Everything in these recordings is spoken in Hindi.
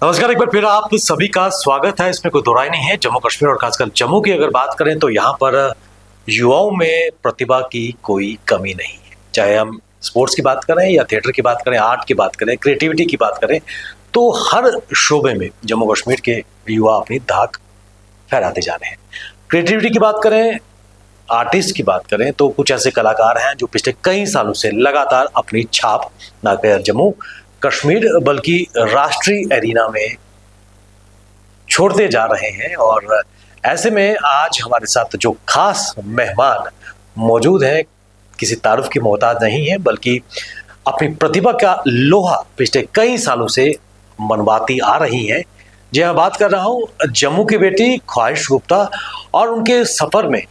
नमस्कार, एक बार फिर आप सभी का स्वागत है। इसमें कोई दो राय नहीं है। जम्मू कश्मीर और खासकर जम्मू की अगर बात करें तो यहाँ पर युवाओं में प्रतिभा की कोई कमी नहीं है। चाहे हम स्पोर्ट्स की बात करें या थिएटर की बात करें, आर्ट की बात करें, क्रिएटिविटी की बात करें, तो हर शोबे में जम्मू कश्मीर के युवा अपनी धाक फहराते जा रहे हैं। क्रिएटिविटी की बात करें, आर्टिस्ट की बात करें तो कुछ ऐसे कलाकार हैं जो पिछले कई सालों से लगातार अपनी छाप न केवल जम्मू कश्मीर बल्कि राष्ट्रीय एरिना में छोड़ते जा रहे हैं। और ऐसे में आज हमारे साथ जो खास मेहमान मौजूद हैं किसी तारुफ की मोहताज नहीं है, बल्कि अपनी प्रतिभा का लोहा पिछले कई सालों से मनवाती आ रही हैं। जी मैं बात कर रहा हूँ जम्मू की बेटी ख्वाहिश गुप्ता और उनके सफर में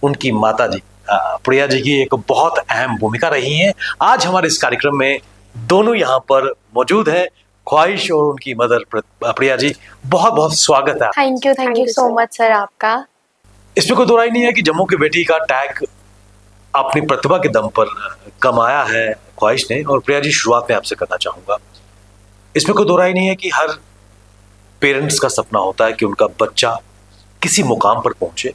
उनकी माता जी प्रिया जी की एक बहुत अहम भूमिका रही है। आज हमारे इस कार्यक्रम में दोनों यहाँ पर मौजूद हैं, ख्वाहिश और उनकी मदर प्रिया जी। बहुत बहुत स्वागत है। Thank you so much sir आपका। इसमें कोई दो राय नहीं है कि जम्मू की बेटी का टैग अपनी प्रतिभा के दम पर कमाया है ख्वाहिश ने। और प्रिया जी, शुरुआत में आपसे करना चाहूंगा, इसमें कोई दो राय नहीं है कि हर पेरेंट्स का सपना होता है कि उनका बच्चा किसी मुकाम पर पहुंचे,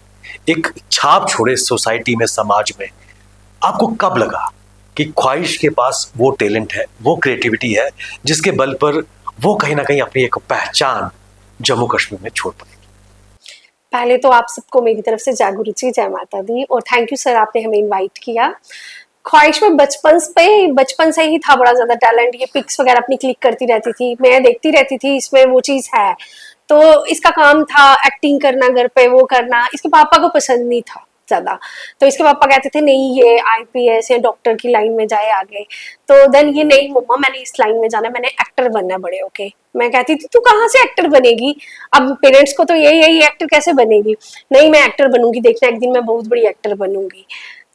एक छाप छोड़े सोसाइटी में, समाज में। आपको कब लगा कि ख्वाहिश के पास वो टैलेंट है, वो क्रिएटिविटी है जिसके बल पर वो कहीं ना कहीं अपनी एक पहचान जम्मू कश्मीर में छोड़ पाएगी? पहले तो आप सबको मेरी तरफ से जय गुरु जी, जय माता दी, और थैंक यू सर, आपने हमें इनवाइट किया। ख्वाहिश में बचपन से ही था बड़ा ज्यादा टैलेंट। ये पिक्स वगैरह अपनी क्लिक करती रहती थी, मैं देखती रहती थी इसमें वो चीज है। तो इसका काम था एक्टिंग करना, घर पे वो करना। इसके पापा को पसंद नहीं था ज्यादा, तो इसके पापा कहते थे नहीं ये आईपीएस या डॉक्टर की लाइन में जाए आगे। तो देन ये नहीं मम्मा, मैंने इस लाइन में जाना है, मैंने एक्टर बनना है बड़े होके। मैं कहती थी तू कहाँ से एक्टर बनेगी, अब पेरेंट्स को तो यही एक्टर कैसे बनेगी। नहीं मैं एक्टर बनूंगी, देखना एक दिन मैं बहुत बड़ी एक्टर बनूंगी।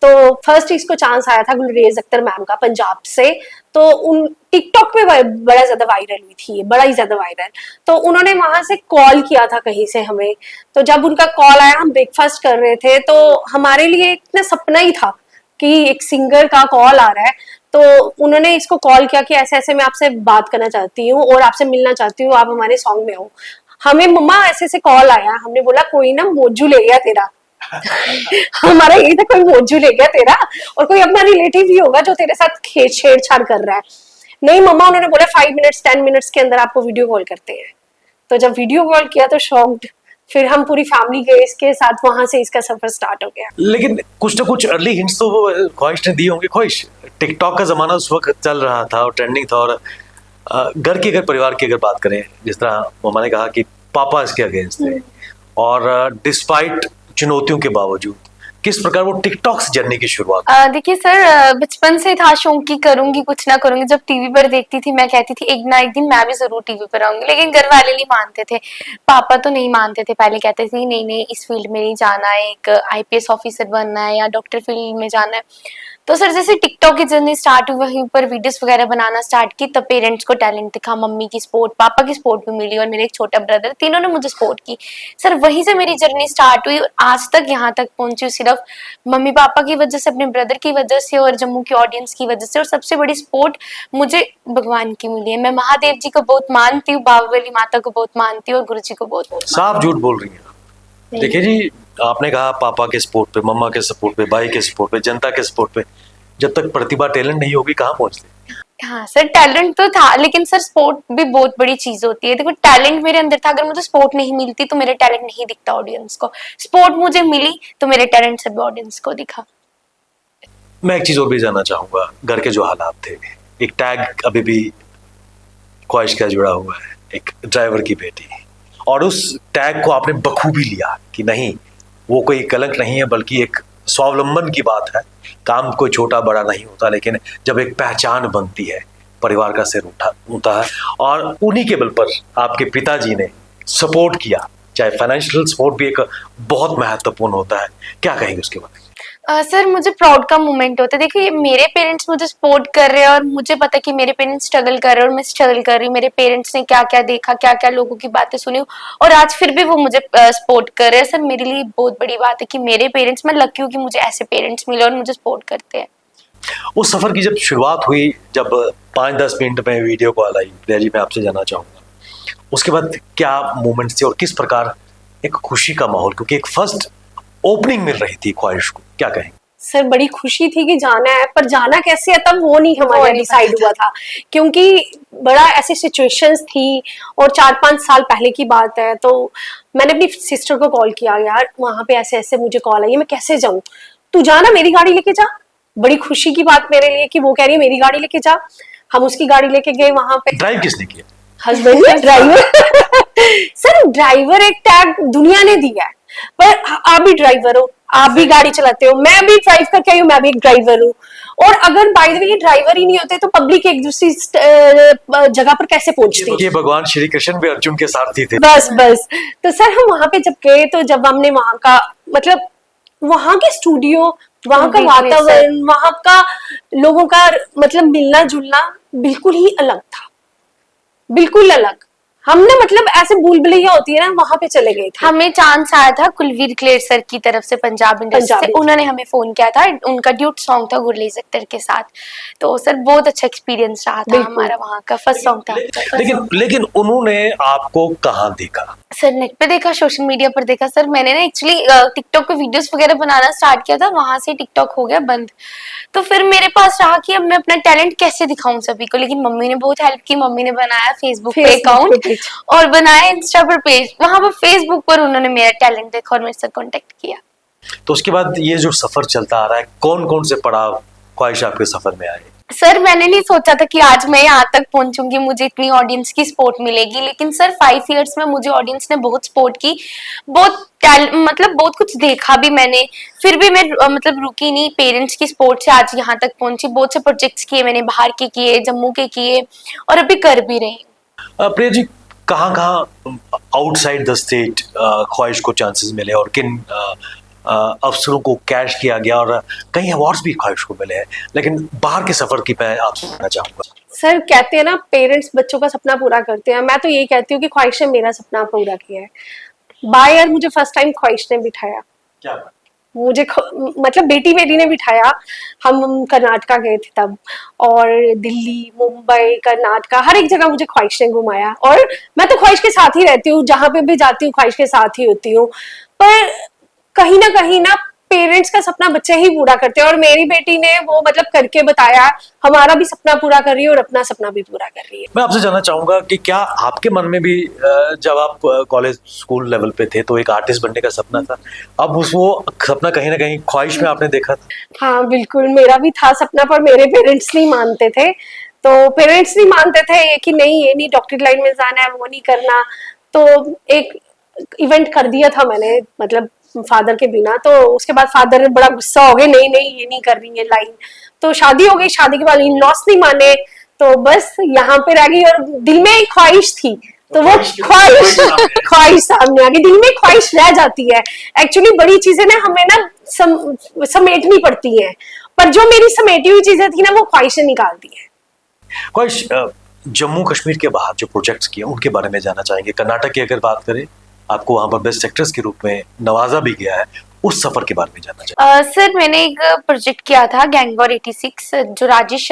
तो फर्स्ट इसको चांस आया था गुलरेज अख्तर मैम का, पंजाब से। तो उन टिकटॉक पे बड़ा ज्यादा वायरल हुई थी, बड़ा ही ज्यादा वायरल। तो उन्होंने वहां से कॉल किया था कहीं से हमें। तो जब उनका कॉल आया, हम ब्रेकफास्ट कर रहे थे, तो हमारे लिए इतना सपना ही था कि एक सिंगर का कॉल आ रहा है। तो उन्होंने इसको कॉल किया कि ऐसे ऐसे मैं आपसे बात करना चाहती हूँ और आपसे मिलना चाहती हूँ, आप हमारे सॉन्ग में हो। हमें मम्मा ऐसे ऐसे कॉल आया, हमने बोला कोई ना मौजू ले गया तेरा। हमारा यही था, कोई मौजू ले गया तेरा, और कोई अपना रिलेटिव ही होगा जो तेरे साथ छेड़छाड़ कर रहा है। नहीं मम्मा, उन्होंने बोला 5 मिनट्स 10 मिनट्स के अंदर आपको वीडियो कॉल करते हैं। तो जब वीडियो कॉल किया तो शॉक्ड, फिर हम पूरी फैमिली गए इसके साथ, वहां से इसका सफर स्टार्ट हो गया। लेकिन कुछ ना कुछ अर्ली हिंट्स तो ख्वाहिश ने दी होंगी। ख्वाहिश, टिकटॉक का जमाना उस वक्त चल रहा था और ट्रेंडिंग था, और घर की अगर परिवार की अगर बात करें, जिस तरह मम्मा ने कहा कि पापा इसके अगेंस्ट थे, और डिस्पाइट चुनौतियों के बावजूद किस प्रकार वो टिकटॉक से जर्नी की शुरुआत? देखिए सर, बचपन से था शौक की करूंगी कुछ ना करूंगी। जब टीवी पर देखती थी मैं कहती थी एक ना एक दिन मैं भी जरूर टीवी पर आऊंगी, लेकिन घर वाले नहीं मानते थे। पापा तो नहीं मानते थे, पहले कहते थे नहीं नहीं इस फील्ड में नहीं जाना है, एक आईपीएस ऑफिसर बनना है या डॉक्टर फील्ड में जाना है। तो सर जैसे टिकटॉक की जर्नी स्टार्ट हुई, वहीं पर वीडियोस वगैरह बनाना स्टार्ट की, तब पेरेंट्स को टैलेंट दिखा। मम्मी की सपोर्ट, पापा की सपोर्ट भी मिली, और मेरे एक छोटा ब्रदर, तीनों ने मुझे सपोर्ट की। सर वहीं से मेरी जर्नी स्टार्ट हुई और आज तक यहाँ तक पहुंची सिर्फ मम्मी पापा की वजह से, अपने ब्रदर की वजह से और जम्मू की ऑडियंस की वजह से। और सबसे बड़ी सपोर्ट मुझे भगवान की मिली है। मैं महादेव जी को बहुत मानती हूँ, बाहुबली माता को बहुत मानती हूँ और गुरु जी को बहुत। साफ झूठ बोल रही हैं। देखिए जी, आपने कहा पापा के सपोर्ट पे, मम्मा के सपोर्ट पे, भाई के सपोर्ट पे, जनता के सपोर्ट पे। जब तक प्रतिभा, टैलेंट नहीं होगी कहाँ पहुंचते? हाँ सर, टैलेंट तो था, लेकिन सर सपोर्ट भी बहुत बड़ी चीज होती है। देखो टैलेंट मेरे अंदर था, अगर मुझे सपोर्ट नहीं मिलती तो मेरे टैलेंट नहीं दिखता ऑडियंस को। सपोर्ट मुझे मिली तो मेरे टैलेंट सब ऑडियंस को दिखा। मैं एक चीज और भी जानना चाहूंगा, घर के जो हालात थे, एक टैग अभी भी ख्वाहिश का जुड़ा हुआ है, एक ड्राइवर की बेटी, और उस टैग को आपने बखूबी लिया कि नहीं वो कोई कलंक नहीं है बल्कि एक स्वावलंबन की बात है। काम कोई छोटा बड़ा नहीं होता, लेकिन जब एक पहचान बनती है, परिवार का सिर उठता है, और उन्हीं के बल पर आपके पिताजी ने सपोर्ट किया। चाहे फाइनेंशियल सपोर्ट भी एक बहुत महत्वपूर्ण होता है, क्या कहेंगे उसके बारे में? सर मुझे प्राउड का मोमेंट होता है। देखिए मेरे पेरेंट्स मुझे सपोर्ट कर रहे हैं और मुझे पता है कि मेरे पेरेंट्स स्ट्रगल कर रहे हैं और मैं स्ट्रगल कर रही हूँ। मेरे पेरेंट्स ने क्या क्या देखा, क्या क्या लोगों की बातें सुनी, और आज फिर भी वो मुझे सपोर्ट कर रहे हैं। सर मेरे लिए बहुत बड़ी बात है कि मेरे पेरेंट्स, मैं लकी हूँ कि मुझे ऐसे पेरेंट्स मिले और मुझे सपोर्ट करते हैं। उस सफर की जब शुरुआत हुई, जब 5-10 मिनट में वीडियो कॉल आई, प्रिया जी मैं आपसे जानना चाहूंगा, उसके बाद क्या मोमेंट्स थे और किस प्रकार एक खुशी का माहौल, क्योंकि एक फर्स्ट ओपनिंग मिल रही थी ख्वाहिश को, क्या कहें? सर बड़ी खुशी थी कि जाना है, पर जाना कैसे है तब वो नहीं हमारे डिसाइड हुआ था, क्योंकि बड़ा ऐसी सिचुएशंस थी और 4-5 साल पहले की बात है। तो मैंने अपनी सिस्टर को कॉल किया, यार वहां पे ऐसे ऐसे मुझे कॉल आई है, मैं कैसे जाऊं, तू जाना, मेरी गाड़ी लेके जा। बड़ी खुशी की बात मेरे लिए कि वो कह रही है मेरी गाड़ी लेके जा। हम उसकी गाड़ी लेके गए वहां पे। ड्राइव किसने किया? हस्बैंड ने ड्राइवर सर ड्राइवर एक टैग दुनिया ने दिया है, पर आप भी ड्राइवर हो, आप भी गाड़ी चलाते हो, मैं भी ड्राइव करके आई हूँ, मैं भी एक ड्राइवर हूँ। और अगर बाय द वे ये ड्राइवर ही नहीं होते तो पब्लिक एक दूसरी जगह पर कैसे पहुंचती? ये भगवान श्री कृष्ण भी अर्जुन के सारथी थे। बस बस। तो सर हम वहां पे जब गए, तो जब हमने वहां का मतलब वहां के स्टूडियो, वहां का वातावरण, वहां का लोगों का मतलब मिलना जुलना बिल्कुल ही अलग था, बिल्कुल अलग। हमने मतलब ऐसे बुलबुलिया होती है ना, वहां पे चले गए थे। हमें चांस आया था कुलवीर क्लेर सर की तरफ से, पंजाब इंडस्ट्री से। उन्होंने हमें फोन किया था, उनका ड्यूट सॉन्ग था गुरलीज अख्तर के साथ। तो सर बहुत अच्छा एक्सपीरियंस रहा था हमारा, वहाँ का फर्स्ट सॉन्ग था। लेकिन उन्होंने आपको कहाँ देखा? सर नेट पे देखा, सोशल मीडिया पर देखा सर। मैंने ना एक्चुअली टिकटॉक पे वीडियोस वगैरह बनाना स्टार्ट किया था, वहां से टिकटॉक हो गया बंद। तो फिर मेरे पास रहा कि अब मैं अपना टैलेंट कैसे दिखाऊं सभी को। लेकिन मम्मी ने बहुत हेल्प की, मम्मी ने बनाया फेसबुक पे अकाउंट और बनाया इंस्टा पर पेज। वहां पर फेसबुक पर उन्होंने मेरा टैलेंट देखा और मेरे से कांटेक्ट किया। तो उसके बाद ये जो सफर चलता आ रहा है, कौन कौन से पड़ाव ख्वाहिश आपके सफर में आए? सर मैंने नहीं सोचा था कि आज मैं यहाँ तक पहुंचूंगी, मुझे इतनी ऑडियंस की सपोर्ट मिलेगी। लेकिन सर 5 इयर्स में मुझे ऑडियंस ने बहुत सपोर्ट की, मतलब बहुत कुछ देखा भी मैंने। फिर भी मैं मतलब रुकी नहीं, पेरेंट्स की सपोर्ट से आज यहाँ तक पहुंची। बहुत से प्रोजेक्ट्स किए मैंने, बाहर के किए, जम्मू के किए और अभी कर भी रही हूँ। प्रिया जी, कहाँ आउटसाइड द स्टेट ख्वाहिश को चांसेस मिले और किन अफसरों को कैश किया गया, और कई अवार्ड्स भी ख्वाहिश को मिले हैं, लेकिन बाहर के सफर की मैं आपसे जानना चाहूंगा। सर कहते हैं ना पेरेंट्स बच्चों का सपना पूरा करते हैं, मैं तो यही कहती हूँ कि ख्वाहिश ने मेरा सपना पूरा किया है। बाय ईयर मुझे फर्स्ट टाइम ख्वाहिश ने बिठाया, क्या मुझे मतलब बेटी बेटी ने बिठाया। हम कर्नाटका गए थे तब, और दिल्ली, मुंबई, कर्नाटका, हर एक जगह मुझे ख्वाहिश ने घुमाया। और मैं तो ख्वाहिश के साथ ही रहती हूँ, जहां पे भी जाती हूँ ख्वाहिश के साथ ही होती हूँ। पर कहीं ना पेरेंट्स का सपना बच्चे ही पूरा करते हैं, और मेरी बेटी ने वो मतलब करके बताया, हमारा भी सपना पूरा कर रही है और अपना सपना भी पूरा कर रही है। मैं आपसे जानना चाहूंगा कि क्या आपके मन में भी जब आप कॉलेज स्कूल लेवल पे थे तो एक आर्टिस्ट बनने का सपना था, अब वो सपना कहीं ना कहीं ख्वाहिश में आपने देखा था? हाँ बिल्कुल, मेरा भी था सपना, पर मेरे पेरेंट्स नहीं मानते थे। तो पेरेंट्स नहीं मानते थे कि नहीं ये नहीं, डॉक्टरी लाइन में जाना है, वो नहीं करना। तो एक इवेंट कर दिया था मैंने, मतलब फादर के बिना। तो उसके बाद फादर बड़ा गुस्सा हो गए, नहीं नहीं ये नहीं कर रही है लाइन। तो शादी हो गई, शादी के बाद इन लॉस नहीं माने, तो बस यहाँ पे रह गई। और दिल में एक ख्वाहिश थी, तो वो ख्वाहिश सामने आ गई। दिल में ख्वाहिश रह जाती है। एक्चुअली बड़ी चीजें ना हमें ना समेटनी पड़ती हैं, पर जो मेरी समेटी हुई चीजें थी ना, वो ख्वाहिशें निकाल दी है। ख्वाहिश, जम्मू कश्मीर के बाहर जो प्रोजेक्ट्स किए उनके बारे में जानना चाहेंगे। कर्नाटक की अगर बात करें, आपको वहां पर बेस्ट एक्ट्रेस के रूप में नवाजा भी गया है, उस सफर के बारे में जानना चाहिए। सर मैंने एक प्रोजेक्ट किया था गैंगवॉर 86, जो राजेश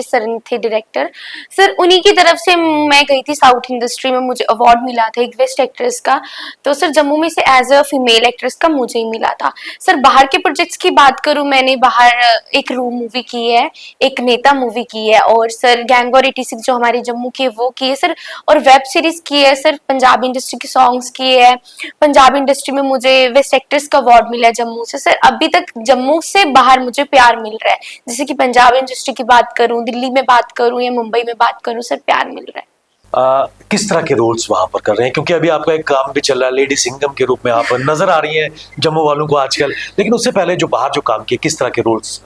सर थे डायरेक्टर। सर उन्हीं की तरफ से मैं गई थी साउथ इंडस्ट्री में, मुझे अवार्ड मिला था एक बेस्ट एक्ट्रेस का। तो सर जम्मू में से एज अ फीमेल एक्ट्रेस का मुझे ही मिला था। सर बाहर के प्रोजेक्ट्स की बात करूं, मैंने बाहर एक रूम मूवी की है, एक नेता मूवी की है, और सर गैंगवॉर 86 जो हमारे जम्मू की है वो की है सर, और वेब सीरीज की है सर, पंजाब इंडस्ट्री के सॉन्ग्स किए है। पंजाब इंडस्ट्री में मुझे बेस्ट एक्ट्रेस का अवार्ड मिला जम्मू से। सर अभी तक जम्मू से बाहर मुझे प्यार मिल रहा है, जैसे कि पंजाब इंडस्ट्री की बात करूं, दिल्ली में बात करूं या मुंबई में बात करूं, सर प्यार मिल रहा है। किस तरह के रोल्स वहां पर कर रहे हैं, क्योंकि अभी आपका एक काम भी चल रहा है, लेडी सिंघम के रूप में आप नजर आ रही हैं जम्मू वालों को आजकल, लेकिन उससे पहले जो बाहर जो काम किए, किस तरह के रोल्स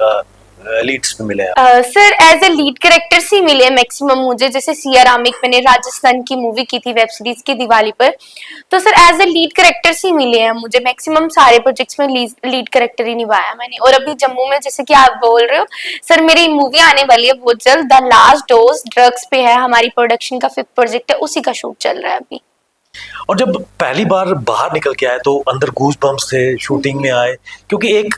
लीड्स में मिले हैं? Sir as a lead characters ही मिले मैक्सिमम मुझे। जैसे सिया रामिक मैंने राजस्थान की मूवी की थी वेब सीरीज की दिवाली पर, तो sir as a lead characters ही मिले हैं मुझे मैक्सिमम। सारे प्रोजेक्ट्स में लीड कैरेक्टर ही निभाया मैंने। और अभी जम्मू में जैसे कि आप बोल रहे हो सर, मेरी मूवी आने वाली है बहुत जल्द, द लास्ट डोज ड्रग्स पे है, हमारी प्रोडक्शन का 5th प्रोजेक्ट है, उसी का शूट चल रहा है अभी। और जब पहली बार बाहर निकल के आए तो अंदर गूज बम्स थे, शूटिंग में आए, क्योंकि एक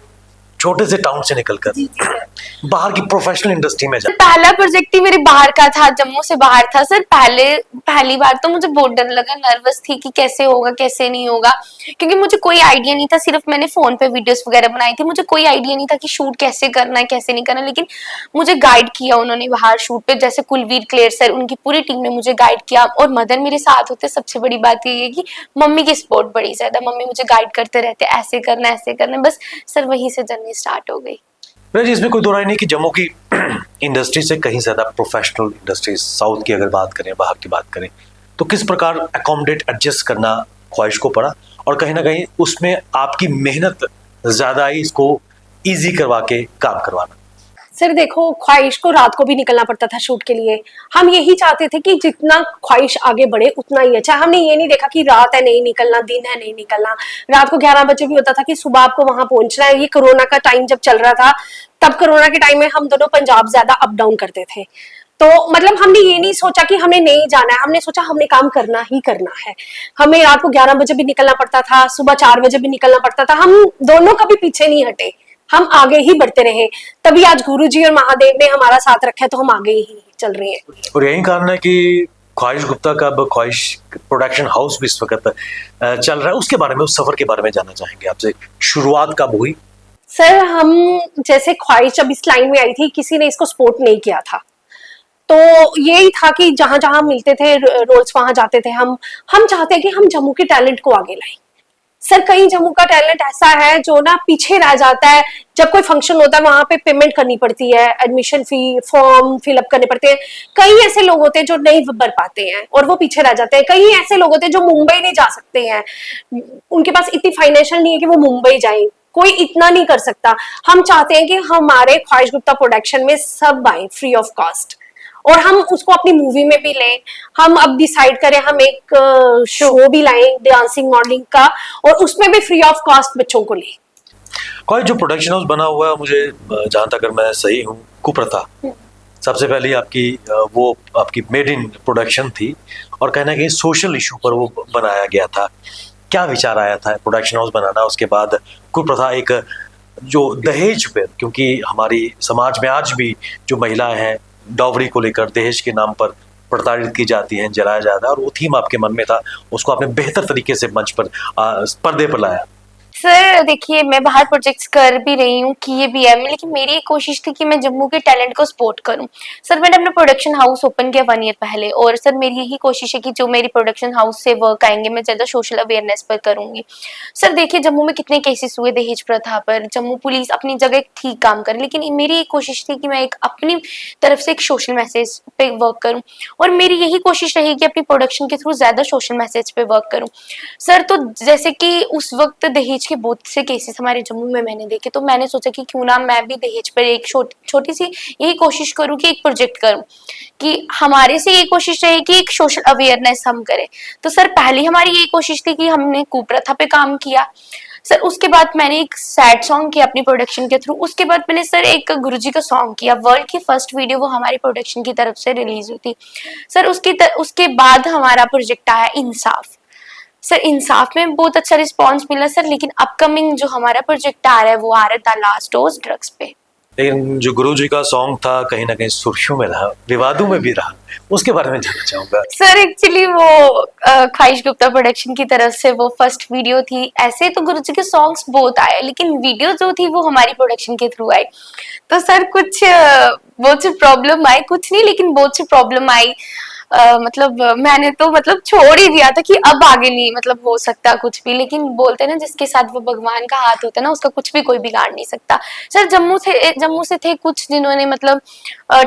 छोटे से टाउन से निकलकर जी जी सर। बाहर की प्रोफेशनल इंडस्ट्री में सर जा। पहला प्रोजेक्ट ही मेरे बाहर का था, जम्मू से बाहर था सर। पहली बार तो मुझे बहुत डर लगा, नर्वस थी कि कैसे होगा कैसे नहीं होगा, क्योंकि मुझे कोई आइडिया नहीं था। सिर्फ मैंने फोन पे वीडियोस वगैरह बनाई थी, मुझे कोई आइडिया नहीं था कि शूट कैसे करना है कैसे नहीं करना। लेकिन मुझे गाइड किया उन्होंने बाहर शूट पे, जैसे कुलवीर क्लेर सर, उनकी पूरी टीम ने मुझे गाइड किया। और मदन मेरे साथ होते। सबसे बड़ी बात ये है कि मम्मी की सपोर्ट बड़ी ज्यादा, मम्मी मुझे गाइड करते रहते, ऐसे करना ऐसे करना। बस सर वहीं से जर्नी स्टार्ट हो गई। जी, इसमें कोई दो राय नहीं कि जम्मू की इंडस्ट्री से कहीं ज्यादा प्रोफेशनल इंडस्ट्रीज साउथ की अगर बात करें, बाहर की बात करें, तो किस प्रकार अकोमोडेट एडजस्ट करना ख्वाहिश को पड़ा, और कहीं ना कहीं उसमें आपकी मेहनत ज्यादा आई इसको इजी करवा के काम करवाना। सर देखो, ख्वाहिश को रात को भी निकलना पड़ता था शूट के लिए। हम यही चाहते थे कि जितना ख्वाहिश आगे बढ़े उतना ही अच्छा। हमने ये नहीं देखा कि रात है नहीं निकलना, दिन है नहीं निकलना। रात को 11 बजे भी होता था कि सुबह आपको वहां पहुंचना है। ये कोरोना का टाइम जब चल रहा था, तब कोरोना के टाइम में हम दोनों पंजाब ज्यादा अप डाउन करते थे। तो मतलब हमने ये नहीं सोचा कि हमने नहीं जाना है, हमने सोचा हमने काम करना ही करना है। हमें रात को 11 बजे भी निकलना पड़ता था, सुबह 4 बजे भी निकलना पड़ता था। हम दोनों कभी पीछे नहीं हटे, हम आगे ही बढ़ते रहे। तभी आज गुरुजी और महादेव ने हमारा साथ रखा है, तो हम आगे ही चल रहे हैं। और यही कारण है कि ख्वाहिश गुप्ता का अब ख्वाहिश प्रोडक्शन हाउस भी इस वक्त चल रहा है। उसके बारे में, उस सफर के बारे में जानना चाहेंगे आपसे। शुरुआत कब हुई? सर हम जैसे ख्वाहिश जब इस लाइन में आई थी, किसी ने इसको सपोर्ट नहीं किया था। तो यही था कि जहां जहां मिलते थे रोल्स वहां जाते थे। हम चाहते हैं कि हम जम्मू के टैलेंट को आगे लाएं। सर कहीं जम्मू का टैलेंट ऐसा है जो ना पीछे रह जाता है। जब कोई फंक्शन होता है वहां पे पेमेंट करनी पड़ती है, एडमिशन फी, फॉर्म फिलअप करने पड़ते हैं। कई ऐसे लोग होते हैं जो नहीं भर पाते हैं और वो पीछे रह जाते हैं। कई ऐसे लोग होते हैं जो मुंबई नहीं जा सकते हैं, उनके पास इतनी फाइनेंशियल नहीं है कि वो मुंबई जाए। कोई इतना नहीं कर सकता। हम चाहते हैं कि हमारे ख्वाहिश गुप्ता प्रोडक्शन में सब आए फ्री ऑफ कॉस्ट, और हम उसको अपनी मूवी में भी लें। हम अब डिसाइड करें हम एक शो भी लाएं डांसिंग मॉडलिंग का, और उसमें भी फ्री ऑफ कॉस्ट बच्चों को लें। कोई जो प्रोडक्शन हाउस बना हुआ है, मुझे जहां तक अगर मैं सही हूँ, कुप्रथा सबसे पहले आपकी वो आपकी मेड इन प्रोडक्शन थी, और कहना कि सोशल इशू पर वो बनाया गया था। क्या विचार आया था प्रोडक्शन हाउस बनाना? उसके बाद कुप्रथा एक जो दहेज पर, क्योंकि हमारी समाज में आज भी जो महिलाएं हैं डॉवरी को लेकर दहेज के नाम पर प्रताड़ित की जाती हैं, जलाया जाता है, और वो थीम आपके मन में था, उसको आपने बेहतर तरीके से मंच पर पर्दे पर लाया। सर देखिए, मैं बाहर प्रोजेक्ट्स कर भी रही हूँ, किए भी है, लेकिन मेरी एक कोशिश थी कि मैं जम्मू के टैलेंट को सपोर्ट करूँ। सर मैंने अपना प्रोडक्शन हाउस ओपन किया 1 ईयर पहले, और सर मेरी यही कोशिश है कि जो मेरी प्रोडक्शन हाउस से वर्क आएंगे मैं ज्यादा सोशल अवेयरनेस पर करूंगी। सर देखिए, जम्मू में कितने केसेस हुए दहेज प्रथा पर। जम्मू पुलिस अपनी जगह ठीक काम करे, लेकिन मेरी एक कोशिश थी कि मैं एक अपनी तरफ से एक सोशल मैसेज पे वर्क करूँ, और मेरी यही कोशिश रही कि अपनी प्रोडक्शन के थ्रू ज्यादा सोशल मैसेज पे वर्क करूँ। सर तो जैसे कि उस वक्त दहेज के बहुत से केसेस हमारे जम्मू में मैंने देखे, तो मैंने सोचा कि क्यों ना मैं भी दहेज पर एक छोटी सी यही कोशिश करूं कि एक प्रोजेक्ट करूं, कि हमारे से ये कोशिश रहे कि एक सोशल अवेयरनेस हम करें। तो सर पहली हमारी यही कोशिश थी कि हमने कुप्रथा पे काम किया। सर उसके बाद मैंने एक सैड सॉन्ग किया अपनी प्रोडक्शन के थ्रू। उसके बाद मैंने सर एक गुरुजी का सॉन्ग किया, वर्ल्ड की फर्स्ट वीडियो वो हमारी प्रोडक्शन की तरफ से रिलीज हुई थी। सर उसके बाद हमारा प्रोजेक्ट आया इंसाफ। सर इंसाफ में बहुत अच्छा रिस्पांस मिला सर, लेकिन अपकमिंग जो हमारा प्रोजेक्ट आ रहा है वो आ रहा था लास्ट डोज ड्रग्स पे। लेकिन जो गुरुजी का सॉन्ग था कहीं ना कहीं सुर्खियों में रहा, विवादों में भी रहा, उसके बारे में जानना चाहूंगा। सर एक्चुअली वो ख्वाहिश गुप्ता प्रोडक्शन की तरफ से वो फर्स्ट वीडियो थी। ऐसे तो गुरुजी के सॉन्ग्स बहुत आए, लेकिन वीडियो जो थी वो हमारी प्रोडक्शन के थ्रू आई। तो सर कुछ बहुत सी प्रॉब्लम आई, कुछ नहीं लेकिन बहुत सी प्रॉब्लम आई। मतलब मैंने तो मतलब छोड़ ही दिया था कि अब आगे नहीं मतलब हो सकता कुछ भी, लेकिन बोलते ना जिसके साथ वो भगवान का हाथ होता है ना, उसका कुछ भी कोई बिगाड़ नहीं सकता। सर जम्मू से थे कुछ जिन्होंने मतलब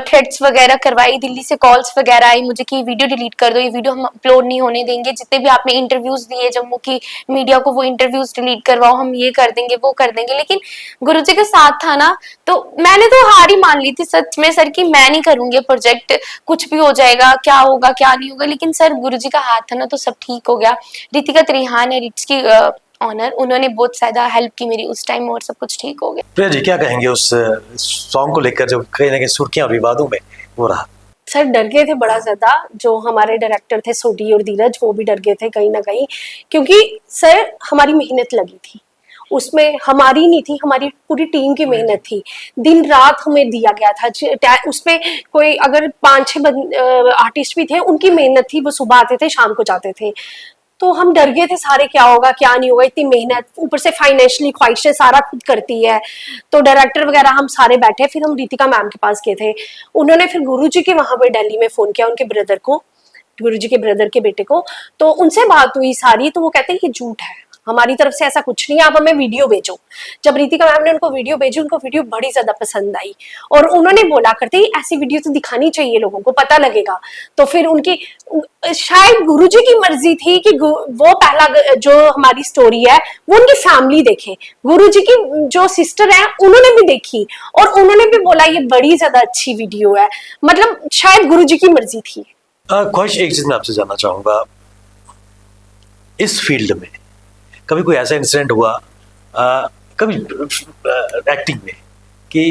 थ्रेट्स वगैरह करवाई, दिल्ली से कॉल्स वगैरह आई मुझे कि वीडियो डिलीट कर दो, ये वीडियो हम अपलोड नहीं होने देंगे, जितने भी आपने इंटरव्यूज दिए जम्मू की मीडिया को वो इंटरव्यूज डिलीट करवाओ, हम ये कर देंगे वो कर देंगे। लेकिन गुरुजी के साथ था ना, तो मैंने तो हार ही मान ली थी सच में सर कि मैं नहीं करूंगी प्रोजेक्ट, कुछ भी हो जाएगा, क्या होगा क्या नहीं होगा। लेकिन सर गुरुजी का हाथ था ना, तो सब ठीक हो गया। रितिका त्रिहान है रिट्स की ऑनर, उन्होंने बहुत ज्यादा हेल्प की मेरी उस टाइम, और सब कुछ ठीक हो गया। प्रिया जी क्या कहेंगे उस सॉन्ग को लेकर जो कहीं ना कहीं सुर्खियां विवादों में हो रहा? सर डर गए थे बड़ा ज्यादा, जो हमारे डायरेक्टर थे सोडी और धीरज, वो भी डर गए थे कहीं ना कहीं, क्योंकि सर हमारी मेहनत लगी थी उसमें हमारी नहीं थी, हमारी पूरी टीम की मेहनत थी। दिन रात हमें दिया गया था। उसमें कोई अगर 5-6 आर्टिस्ट भी थे, उनकी मेहनत थी, वो सुबह आते थे शाम को जाते थे। तो हम डर गए थे सारे, क्या होगा क्या नहीं होगा, इतनी मेहनत, ऊपर से फाइनेंशियली ख्वाहिशें सारा खुद करती है। तो डायरेक्टर वगैरह हम सारे बैठे, फिर हम रितिका मैम के पास गए थे। उन्होंने फिर गुरुजी के वहां पे दिल्ली में फोन किया, उनके ब्रदर को, गुरुजी के ब्रदर के बेटे को। तो उनसे बात हुई सारी, तो वो कहते हैं ये झूठ है, हमारी तरफ से ऐसा कुछ नहीं है, आप हमें वीडियो भेजो। जब रितिका मैम ने उनको वीडियो भेजी, उनको वीडियो बड़ी ज्यादा पसंद आई और उन्होंने बोला करते ही ऐसी वीडियो तो दिखानी चाहिए, लोगों को पता लगेगा। तो फिर उनकी शायद गुरुजी की मर्जी थी कि वो पहला जो हमारी स्टोरी है वो उनकी फैमिली देखे। गुरुजी की जो सिस्टर है उन्होंने भी देखी और उन्होंने भी बोला ये बड़ी ज्यादा अच्छी वीडियो है। मतलब शायद गुरुजी की मर्जी थी। ख्वाहिश, एक चीज मैं आपसे जानना चाहूंगा, इस फील्ड में कभी कोई ऐसा इंसिडेंट हुआ कभी एक्टिंग में कि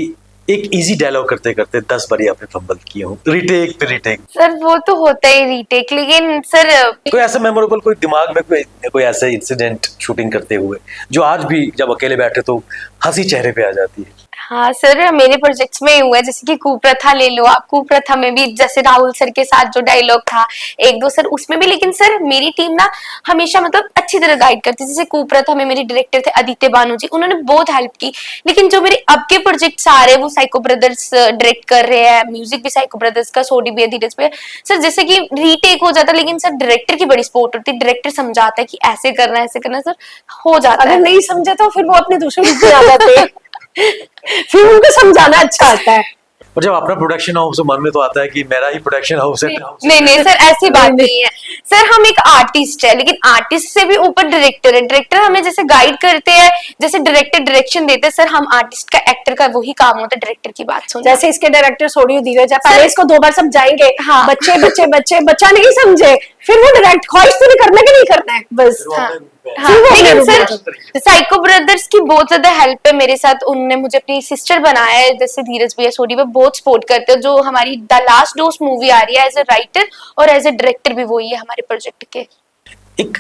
एक इजी डायलॉग करते करते 10 बारी आपने फंबल किए हो, रीटेक पे रीटेक? सर वो तो होता ही रीटेक, लेकिन सर कोई ऐसा मेमोरेबल, कोई दिमाग में कोई ऐसा इंसिडेंट शूटिंग करते हुए जो आज भी जब अकेले बैठे तो हंसी चेहरे पे आ जाती है? हाँ सर, मेरे प्रोजेक्ट्स में हुआ है, जैसे कि कुप्रथा ले लो आप। कुप्रथा में भी जैसे राहुल सर के साथ जो डायलॉग था, एक दो सर उसमें भी, लेकिन सर मेरी टीम ना हमेशा मतलब अच्छी तरह गाइड करती। जैसे कुप्रथा में मेरे डायरेक्टर थे आदित्य बानू जी, उन्होंने बहुत हेल्प की। लेकिन जो मेरे अब के प्रोजेक्ट्स आ रहे हैं वो साइको ब्रदर्स डायरेक्ट कर रहे हैं, म्यूजिक भी साइको ब्रदर्स का, सोडी भी है, धीरज भी है। सर जैसे कि रीटेक हो जाता, लेकिन सर डायरेक्टर की बड़ी सपोर्ट होती है, डायरेक्टर समझाता है कि ऐसे करना है, ऐसे करना है, सर हो जाता है। अगर नहीं समझे तो फिर वो अपने दूसरे रूप में आ जाते हैं। फिर उनको समझाना अच्छा आता है। और जब अपना प्रोडक्शन हाउस, मन में तो आता है कि मेरा ही प्रोडक्शन हाउस है। नहीं नहीं सर, ऐसी बात नहीं है। सर हम एक आर्टिस्ट है, लेकिन आर्टिस्ट से भी ऊपर डायरेक्टर है। डायरेक्टर हमें जैसे गाइड करते हैं, जैसे डायरेक्टर डायरेक्शन देते हैं, सर हम आर्टिस्ट का, एक्टर का वही काम होता है डायरेक्टर की बात सुनना। जैसे इसके डायरेक्टर सोडियो धीरज है, पहले इसको 2 बार समझाएंगे, हाँ। बच्चे बच्चे बच्चे, बच्चा नहीं समझे, फिर वो डायरेक्ट ख्वाहिश तो नहीं करना कि नहीं करना है बस। हाँ। फिर वो लेकिन अपने सर रूप में। साइको ब्रदर्स की बहुत ज्यादा हेल्प है मेरे साथ। उन्होंने मुझे अपनी सिस्टर बनाया है, जैसे धीरज भैया, सोडी भैया बहुत सपोर्ट करते हैं। जो हमारी द लास्ट डोज मूवी आ रही है, एज ए राइटर और एज ए डायरेक्टर भी वही है हमारे प्रोजेक्ट के। एक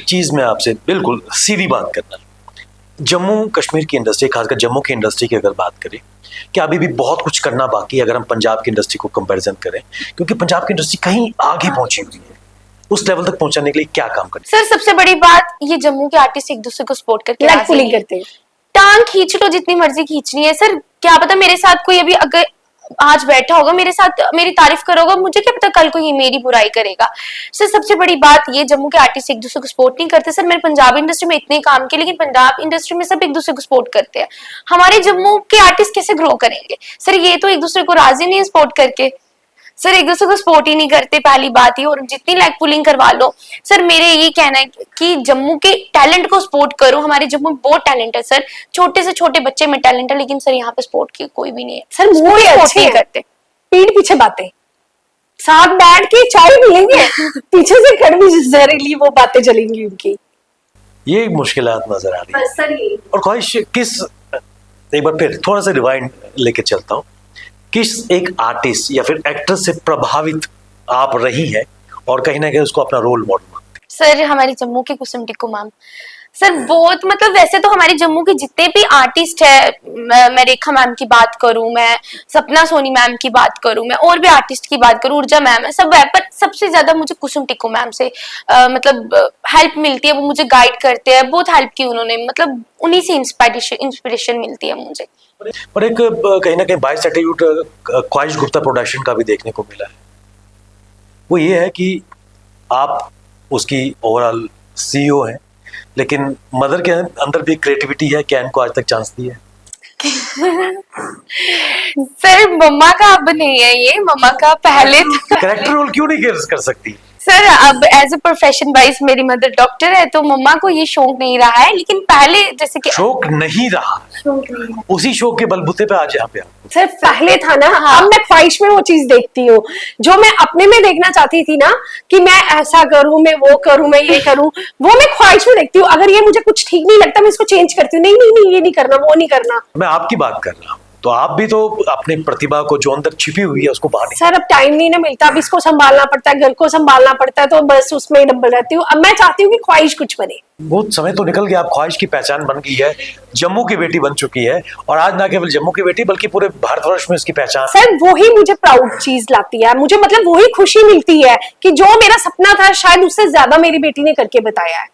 चीज मैं आपसे बिल्कुल सीधी बात करना, जम्मू कश्मीर की इंडस्ट्री, खासकर जम्मू की इंडस्ट्री की अगर बात करें, कि अभी भी बहुत कुछ करना बाकी है अगर हम पंजाब की इंडस्ट्री को कंपैरिजन करें, क्योंकि पंजाब की इंडस्ट्री कहीं आगे पहुंची हुई है। उस लेवल तक पहुंचाने के लिए क्या काम करें? सर सबसे बड़ी बात, ये जम्मू के आर्टिस्ट एक दूसरे को सपोर्ट करके लेग राजी पुलिंग नहीं है। करते हैं। टांग खींच लो जितनी मर्जी खींचनी है। सर क्या पता मेरे साथ कोई अभी अगर आज बैठा होगा मेरे साथ, मेरी तारीफ करोगा, मुझे क्या पता कल को ये मेरी बुराई करेगा। सर सबसे बड़ी बात ये, जम्मू के आर्टिस्ट एक दूसरे को सपोर्ट नहीं करते। सर मैंने पंजाब इंडस्ट्री में इतने काम किए, लेकिन पंजाब इंडस्ट्री में सब एक दूसरे को सपोर्ट करते हैं। हमारे जम्मू के आर्टिस्ट कैसे ग्रो करेंगे? सर ये तो एक दूसरे को राजी नहीं है सपोर्ट करके। सर एक दूसरे को सपोर्ट ही नहीं करते, पहली बात ही। और जितनी लेग पुलिंग करवा लो, सर मेरे ये कहना है कि जम्मू के टैलेंट को सपोर्ट करो। हमारे जम्मू में बहुत टैलेंट है सर, छोटे से छोटे बच्चे में टैलेंट है, लेकिन सर यहाँ पे सपोर्ट की कोई भी नहीं है। सर मुंह ही अच्छे नहीं हैं, करते, पीठ पीछे बातें, साथ बैठ के चाय पियेंगे, पीछे से कड़वी जहरीली वो बातें चलेंगी उनकी। ये मुश्किलात नजर आ रही है। बस सर ये और ख्वाहिश किस, एक बार फिर थोड़ा सा रिवाइंड लेके चलता हूँ, किस एक आर्टिस्ट या फिर एक्टर से प्रभावित आप रही हैं और कहीं ना कहीं उसको अपना रोल मॉडल मानते हैं? सर हमारी जम्मू के कुसुम टिक्कू मैम। सर बहुत मतलब, वैसे तो हमारे जम्मू के जितने भी आर्टिस्ट है, मैं रेखा मैम की बात करूं, मैं सपना सोनी मैम की बात करूं, मैं और भी आर्टिस्ट की बात करूं, ऊर्जा मैम है, सब है, पर सबसे ज्यादा मुझे कुसुम टिक्कू मैम से मतलब हेल्प मिलती है। वो मुझे गाइड करते हैं, बहुत हेल्प की उन्होंने, मतलब उन्हीं से इंस्पिरेशन मिलती है मुझे। और एक कहीं ना कहीं बाइस एटीट्यूड ख्वाहिश गुप्ता प्रोडक्शन का भी देखने को मिला है। वो ये है कि आप उसकी ओवरऑल सीईओ हैं, लेकिन मदर के अंदर भी क्रिएटिविटी है, क्या इनको आज तक चांस दिया है? सर मम्मा का अब नहीं है ये, मम्मा का पहले कैरेक्टर रोल क्यों नहीं कर सकती? सर अब एज ए प्रोफेशन वाइज मेरी मदर डॉक्टर है, तो मम्मा को ये शौक नहीं रहा है, लेकिन पहले जैसे कि शौक नहीं रहा, उसी शौक के बलबूते पे आज यहाँ पे आप। सर पहले था ना, अब मैं ख्वाहिश में वो चीज देखती हूँ जो मैं अपने में देखना चाहती थी ना, कि मैं ऐसा करूं, मैं वो करूं, मैं ये करूं, वो मैं ख्वाहिश में देखती हूँ। अगर ये मुझे कुछ ठीक नहीं लगता मैं इसको चेंज करती हूँ, नहीं नहीं नहीं ये नहीं करना, वो नहीं करना। मैं आपकी बात कर रहा हूँ, तो आप भी तो अपनी प्रतिभा को जो अंदर छिपी हुई है उसको बाहर सर अब टाइम नहीं ना मिलता, अब इसको संभालना पड़ता है, घर को संभालना पड़ता है, तो बस उसमें ही डबल रहती हूँ। अब मैं चाहती हूँ कि ख्वाहिश कुछ बने। बहुत समय तो निकल गया, आप ख्वाहिश की पहचान बन गई है, जम्मू की बेटी बन चुकी है, और आज ना केवल जम्मू की बेटी बल्कि पूरे भारतवर्ष में इसकी पहचान। सर वही मुझे प्राउड चीज लाती है, मुझे मतलब वही खुशी मिलती है कि जो मेरा सपना था शायद उससे ज्यादा मेरी बेटी ने करके बताया है,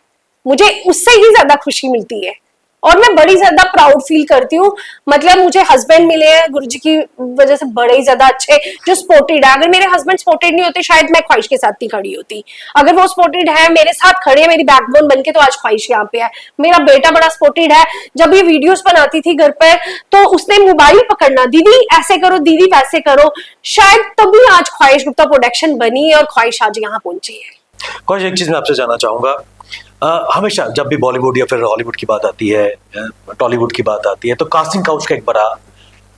मुझे उससे ही ज्यादा खुशी मिलती है और मैं बड़ी ज्यादा प्राउड फील करती हूँ। मतलब मुझे हस्बैंड मिले हैं गुरुजी की वजह से बड़े ही ज्यादा अच्छे, जो स्पोर्टेड है। अगर मेरे हस्बैंड स्पोर्टेड नहीं होते शायद मैं ख्वाहिश के साथ नहीं खड़ी होती। अगर वो स्पोर्टेड है, मेरे साथ खड़े हैं, मेरी बैकबोन बनके, तो आज ख्वाहिश यहाँ पे है। मेरा बेटा बड़ा स्पोर्टेड है, जब ये वीडियोस बनाती थी घर पर तो उसने मोबाइल पकड़ना, दीदी ऐसे करो, दीदी वैसे करो, शायद तभी आज ख्वाहिश गुप्ता प्रोडक्शन बनी है और ख्वाहिश आज यहाँ पहुंची है। कुछ एक चीज मैं आपसे जानना चाहूंगा, हमेशा जब भी बॉलीवुड या फिर हॉलीवुड की बात आती है, टॉलीवुड की बात आती है, तो कास्टिंग काउच का एक बड़ा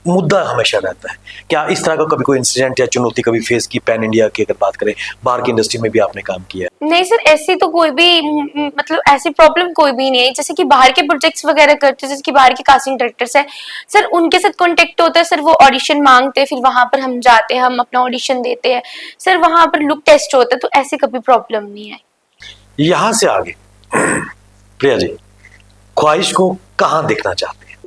मुद्दा हमेशा रहता है। क्या इस तरह का कभी कोई इंसिडेंट या चुनौती कभी फेस की पैन इंडिया की अगर बात करें, बाहर की इंडस्ट्री में भी आपने काम किया है? नहीं सर, ऐसी तो कोई भी मतलब ऐसी प्रॉब्लम कोई भी नहीं है। जैसे कि बाहर के प्रोजेक्ट्स वगैरह करते हैं, जैसे कि बाहर के कास्टिंग डायरेक्टर्स हैं सर, उनके साथ कांटेक्ट होता है सर, वो ऑडिशन मांगते हैं, फिर वहां पर हम जाते हैं, हम अपना ऑडिशन देते हैं सर, वहां पर लुक टेस्ट होता है, तो ऐसी कभी प्रॉब्लम नहीं है। यहाँ से आगे प्रिया जी, ख्वाहिश को कहाँ देखना चाहते हैं?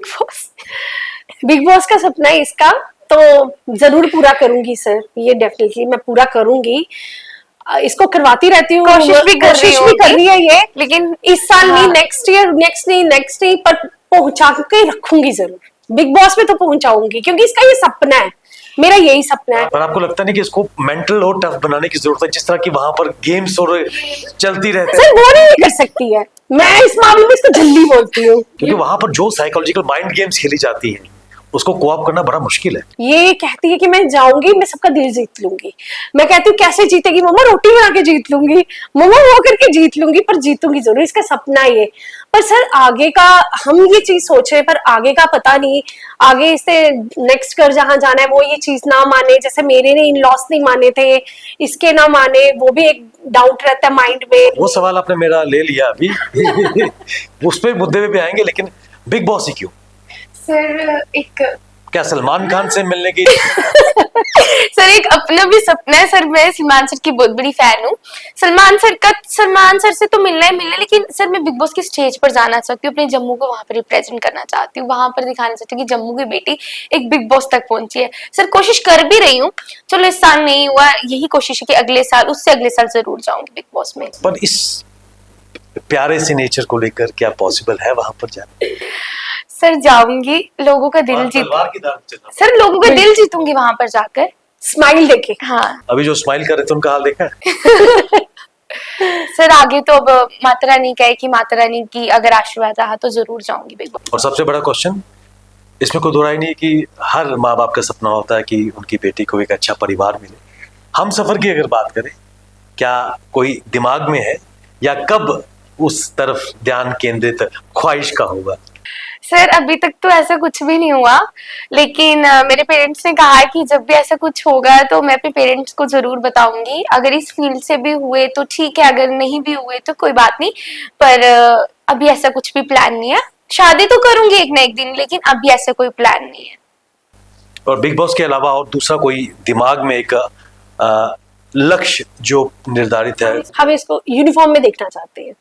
बिग बॉस का सपना है इसका, तो जरूर पूरा करूंगी सर, ये डेफिनेटली मैं पूरा करूंगी। इसको करवाती रहती हूँ, कोशिश भी कर रही है ये, लेकिन इस साल हाँ। नहीं, नेक्स्ट ईयर, नेक्स्ट नहीं, पर पहुंचा के रखूंगी जरूर, बिग बॉस में तो पहुंचाऊंगी, क्योंकि इसका ये सपना है, मेरा यही सपना है। पर आपको लगता नहीं कि इसको मेंटल और टफ बनाने की जरूरत है, जिस तरह की वहां पर गेम्स और चलती रहती है? सर वो नहीं कर सकती है, मैं इस मामले में इसको जल्दी बोलती हूँ, क्योंकि वहां पर जो साइकोलॉजिकल माइंड गेम्स खेली जाती हैं उसको कोऑप करना बड़ा मुश्किल है। ये कहती है कि मैं जाऊंगी, मैं सबका दिल जीत लूंगी। मैं कहती हूँ कैसे जीतेगी मम्मा, रोटी बना के जीत लूंगी, मम्मा वो करके जीत लूंगी, पर जीतूंगी जरूर, इसका सपना है ये। पर सर आगे का हम ये चीज सोच रहे हैं, पर आगे का पता नहीं, आगे इसे नेक्स्ट कर जहां जाना है वो ये चीज ना माने, जैसे मेरे ने इन लॉस नहीं माने थे, इसके ना माने, वो भी एक डाउट रहता है माइंड में। वो सवाल आपने मेरा ले लिया अभी उस पे मुद्दे पे भी आएंगे, लेकिन बिग बॉस ही क्यों? सर एक क्या सलमान खान से मिलने की सर एक अपना भी सपना है सर, मैं सलमान सर की बहुत बड़ी फैन हूँ। सलमान सर से तो मिलना ही मिलना है, लेकिन सर मैं बिग बॉस की स्टेज पर जाना चाहती हूँ, अपने जम्मू को वहां पर रिप्रेजेंट करना चाहती हूँ, वहां पर दिखाना चाहती हूँ कि जम्मू की बेटी एक बिग बॉस तक पहुंची है। सर कोशिश कर भी रही हूँ, चलो इस साल नहीं हुआ, यही कोशिश है कि अगले साल, उससे अगले साल जरूर जाऊंगी बिग बॉस में। पर इस प्यारे से नेचर को लेकर क्या पॉसिबल है वहां पर जाना? सर जाऊंगी, लोगों का दिल जीत सर लोगों का दिल जीतूंगी वहां पर जाकर, स्माइल देखे। हाँ अभी जो स्माइल कर रहे थे उनका हाल देखा है? सर आगे तो अब माता रानी कहे कि माता रानी की अगर आशीर्वाद रहा तो जरूर जाऊंगी बिग बॉस। और सबसे बड़ा क्वेश्चन, इसमें कोई दो राय नहीं कि हर माँ बाप का सपना होता है कि उनकी बेटी को एक अच्छा परिवार मिले। हम सफर की अगर बात करें, क्या कोई दिमाग में है या कब उस तरफ ध्यान केंद्रित ख्वाहिश का होगा? सर अभी तक तो ऐसा कुछ भी नहीं हुआ, लेकिन मेरे पेरेंट्स ने कहा है कि जब भी ऐसा कुछ होगा तो मैं अपने पेरेंट्स को जरूर बताऊंगी। अगर इस फील्ड से भी हुए तो ठीक है, अगर नहीं भी हुए तो कोई बात नहीं, पर अभी ऐसा कुछ भी प्लान नहीं है। शादी तो करूंगी एक ना एक दिन, लेकिन अभी ऐसा कोई प्लान नहीं है। और बिग बॉस के अलावा और दूसरा कोई दिमाग में एक लक्ष्य जो निर्धारित है? हम इसको यूनिफॉर्म में देखना चाहते हैं,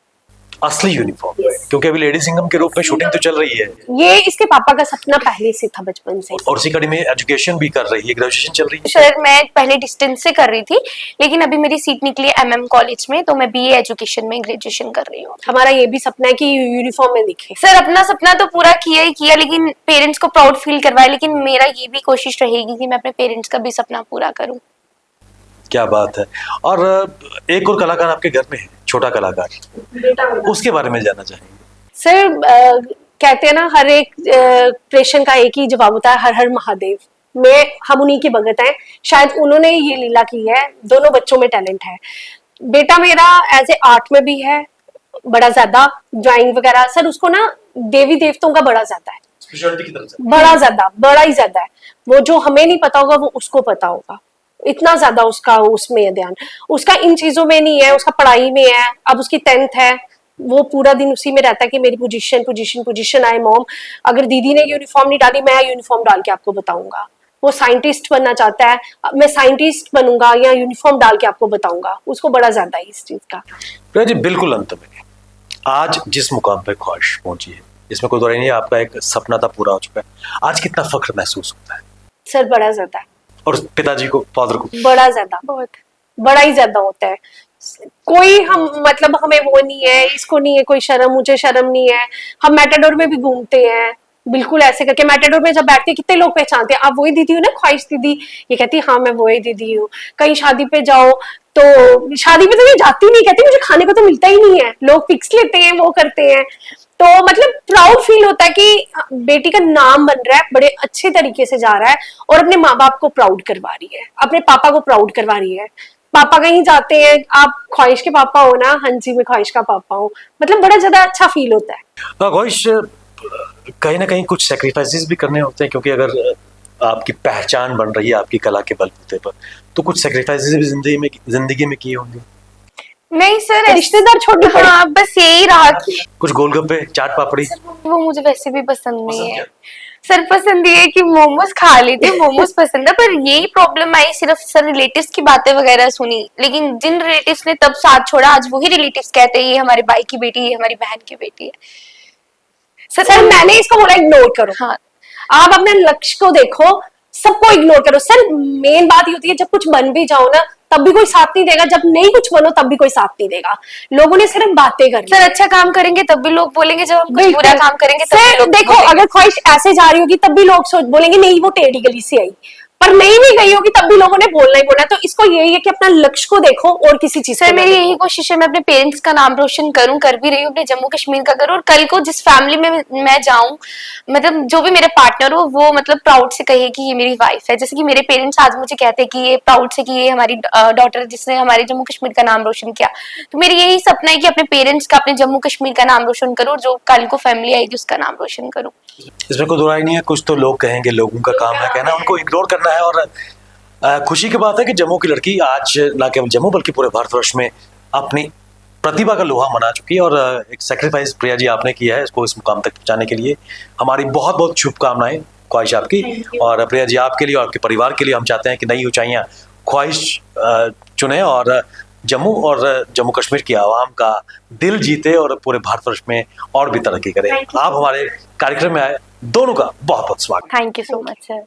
असली यूनिफॉर्म में, क्योंकि अभी लेडी सिंघम के रूप में शूटिंग तो चल रही है। ये इसके पापा का सपना पहले से था, बचपन से। और इसी कड़ी में एजुकेशन भी कर रही है, ग्रेजुएशन चल रही है। सर मैं पहले डिस्टेंस से कर रही थी, लेकिन अभी मेरी सीट निकली MM कॉलेज में, तो मैं BA एजुकेशन में ग्रेजुएशन कर रही हूँ। हमारा ये भी सपना है कि यूनिफॉर्म में दिखे। सर अपना सपना तो पूरा किया ही किया, लेकिन पेरेंट्स को प्राउड फील करवाया, लेकिन मेरा ये भी कोशिश रहेगी कि मैं अपने पेरेंट्स का भी सपना पूरा करूँ। क्या बात है। और एक और कलाकार आपके घर में है, छोटा कलाकार, उसके बारे में जानना चाहेंगे। सर कहते हैं ना, हर एक प्रश्न का एक ही जवाब होता है, हर हर महादेव। हम उन्हीं की भगत हैं, शायद उन्होंने ये लीला की है। दोनों बच्चों में टैलेंट है। बेटा मेरा एज ए आर्ट में भी है बड़ा ज्यादा, ड्राइंग वगैरह। सर उसको ना देवी देवताओं का बड़ा ज्यादा है, स्पेशलिटी की तरफ से बड़ा ही ज्यादा है। वो जो हमें नहीं पता होगा वो उसको पता होगा, इतना ज्यादा उसका उसमें है ध्यान। उसका इन चीजों में नहीं है, उसका पढ़ाई में है। अब उसकी 10th है, वो पूरा दिन उसी में रहता है कि मेरी पोजीशन पोजीशन पोजीशन आए मॉम, अगर दीदी ने यूनिफॉर्म नहीं डाली मैं यूनिफॉर्म डाल के आपको बताऊंगा। वो साइंटिस्ट बनना चाहता है, मैं साइंटिस्ट बनूंगा या यूनिफॉर्म डाल के आपको बताऊंगा, उसको बड़ा ज्यादा है इस चीज का। प्रिया जी बिल्कुल अंत में, आज जिस मुकाम पे ख्वाहिश पहुंची है इसमें कोई दो राय नहीं है, आपका एक सपना था पूरा हो चुका है, आज कितना फख्र महसूस होता है? सर बड़ा ज्यादा, और पिताजी को, फादर को? बड़ा ज्यादा, बहुत बड़ा ही ज्यादा होता है। कोई हम मतलब हमें वो नहीं है, इसको नहीं है कोई शर्म, मुझे शर्म नहीं है। हम मैटाडोर में भी घूमते हैं बिल्कुल ऐसे करके, मैटाडोर में जब बैठते हैं कितने लोग पहचानते हैं, आप वही दीदी हो ना ख्वाहिश दीदी, ये कहती है हाँ मैं वही दीदी हूँ। कहीं शादी पे जाओ तो, शादी पे तो ये जाती नहीं, कहती मुझे खाने को तो मिलता ही नहीं है, लोग पिक्स लेते हैं वो करते हैं। तो मतलब प्राउड फील होता है कि बेटी का नाम बन रहा है, बड़े अच्छे तरीके से जा रहा है और अपने माँ बाप को प्राउड करवा रही है, अपने पापा को प्राउड करवा रही है। पापा कहीं जाते हैं, आप ख्वाहिश के पापा हो ना? हाँ जी मैं ख्वाहिश का पापा हूँ, मतलब बड़ा ज्यादा अच्छा फील होता है। ख्वाहिश कहीं ना कहीं कुछ सेक्रीफाइसेस भी करने होते हैं, क्योंकि अगर आपकी पहचान बन रही है आपकी कला के बलबूते पर, तो कुछ सेक्रीफाइसेस भी जिंदगी में किए होंगे। नहीं सर, रिश्तेदार छोड़ने पड़े। हाँ बस यही रहा कि कुछ गोलगप्पे, चाट पापड़ी? वो मुझे वैसे भी पसंद नहीं पसंद है क्या? सर। पसंद ये है कि मोमोज खा लेते, मोमोज पसंद है, पर यही प्रॉब्लम आई सिर्फ सर रिलेटिव्स की बातें वगैरह सुनी, लेकिन जिन रिलेटिव्स ने तब साथ छोड़ा आज वही रिलेटिव्स कहते हैं ये हमारे भाई की बेटी, ये हमारी बहन की बेटी है। सर मैंने इसको बोला इग्नोर करो। हाँ आप अपने लक्ष्य को देखो, सबको इग्नोर करो। सर मेन बात ये होती है जब कुछ बन भी जाओ ना तब भी कोई साथ नहीं देगा, जब नहीं कुछ बनो तब भी कोई साथ नहीं देगा। लोगों ने सिर्फ बातें करनी सर, है। अच्छा काम करेंगे तब भी लोग बोलेंगे, जब हम कुछ बिल्कुल। बुरा काम करेंगे तब भी सर लोग देखो बोलेंगे। अगर ख्वाहिश ऐसे जा रही होगी तब भी लोग सोच बोलेंगे नहीं वो टेढ़ी गली से आई, पर नहीं भी गई होगी तब भी लोगों ने बोलना ही बोलना है। तो इसको यही है कि अपना लक्ष्य को देखो और किसी चीज सर को मेरी ना यही देखो। कोशिश है मैं अपने पेरेंट्स का नाम रोशन करूं, कर भी रही हूँ, अपने जम्मू कश्मीर का करूं, और कल को जिस फैमिली में मैं जाऊं मतलब जो भी मेरे पार्टनर हो वो मतलब प्राउड से कहे कि ये मेरी वाइफ है। जैसे कि मेरे पेरेंट्स आज मुझे कहते हैं कि ये प्राउड से कि ये हमारी डॉटर जिसने हमारे जम्मू कश्मीर का नाम रोशन किया। तो मेरी यही सपना है कि अपने पेरेंट्स का, अपने जम्मू कश्मीर का नाम रोशन करूं, जो कल को फैमिली आएगी उसका नाम रोशन करूं। इसमें कोई दो राय नहीं है, कुछ तो लोग कहेंगे, लोगों का काम है कहना, उनको इग्नोर करना है। और खुशी की बात है कि जम्मू की लड़की आज न केवल जम्मू बल्कि पूरे भारतवर्ष में अपनी प्रतिभा का लोहा मना चुकी है। और एक सेक्रीफाइस प्रिया जी आपने किया है इसको इस मुकाम तक पहुंचाने के लिए। हमारी बहुत बहुत शुभकामनाएं ख्वाहिश आपकी, और प्रिया जी आपके लिए और आपके परिवार के लिए हम चाहते हैं कि नई ऊंचाइयां ख्वाहिश चुने और जम्मू कश्मीर की आवाम का दिल जीते और पूरे भारतवर्ष में और भी तरक्की करे। आप हमारे कार्यक्रम में आए, दोनों का बहुत बहुत स्वागत। Thank you so much sir.